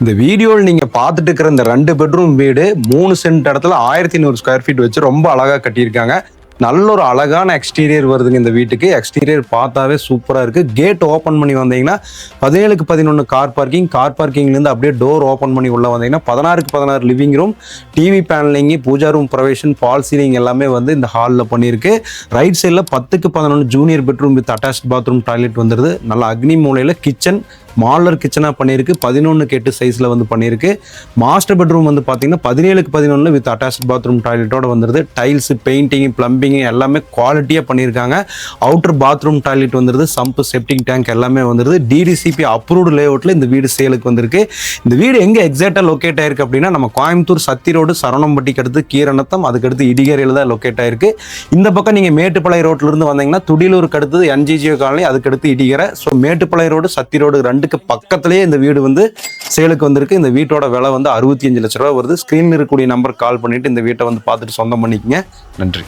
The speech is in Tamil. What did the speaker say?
இந்த வீடியோவில் நீங்கள் பார்த்துட்டு இருக்கிற இந்த 2 பெட்ரூம் வீடு 3 சென்ட் இடத்துல 1100 ஸ்கொயர் ஃபீட் வச்சு ரொம்ப அழகாக கட்டியிருக்காங்க. நல்ல ஒரு அழகான எக்ஸ்டீரியர் வருதுங்க இந்த வீட்டுக்கு. எக்ஸ்டீரியர் பார்த்தாவே சூப்பராக இருக்குது. கேட் ஓப்பன் பண்ணி வந்தீங்கன்னா 17க்கு 11 கார் பார்க்கிங்லேருந்து அப்படியே டோர் ஓப்பன் பண்ணி உள்ளே வந்தீங்கன்னா 16க்கு 16 லிவிங் ரூம், டிவி பேனலிங்கு, pooja room provision, fall ceiling எல்லாமே வந்து இந்த ஹாலில் பண்ணியிருக்கு. ரைட் சைடில் 10க்கு 11 junior bedroom with attached bathroom toilet வந்துடுது. நல்ல அக்னி மூலையில் கிச்சன், மாடலர் கிச்சனாக பண்ணியிருக்கு. 11க்கு 8 சைஸில் வந்து பண்ணியிருக்கு. மாஸ்டர் பெட்ரூம் வந்து பார்த்தீங்கன்னா 17க்கு 11 வித் அட்டாச்ட் பாத்ரூம் டாய்லெட்டோட வந்துடுது. டைல்ஸு, பெயிண்டிங், பிளம்பிங் எல்லாமே குவாலிட்டியாக பண்ணியிருக்காங்க. அவுட்டர் பாத்ரூம் டாய்லெட் வந்துடுது. சம்பு, செப்டிங் டேங்க் எல்லாமே வந்துடுது. டிடிசிபி அப்ரூவ்டு லேஅவுட்டில் இந்த வீடு சேலுக்கு வந்திருக்கு. இந்த வீடு எங்கே எக்ஸாக்டாக லொக்கேட் ஆயிருக்கு அப்படின்னா நம்ம கோயம்புத்தூர் சத்தி ரோடு, சரவணம்பட்டிக்கு அடுத்து கீரநத்தம், அதுக்கடுத்து இடிகரையில் தான் லொக்கேட் ஆயிருக்கு. இந்த பக்கம் நீங்கள் மேட்டுப்பாளைய ரோட்லேருந்து வந்தீங்கன்னா துடிலூருக்கு அடுத்தது NGGO காலனி, அதுக்கடுத்து இடிகரை. ஸோ மேட்டுப்பாளைய ரோடு, சத்தி ரோடு ரெண்டுக்கு பக்கத்திலேயே இந்த வீடு வந்து சேலுக்கு வந்திருக்கு. இந்த வீட்டோட விலை வந்து 65 லட்ச ரூபா வருது. ஸ்க்ரீனில் இருக்கக்கூடிய நம்பர் கால் பண்ணிட்டு இந்த வீட்டை வந்து பார்த்துட்டு சொந்தம் பண்ணிக்கங்க. நன்றி.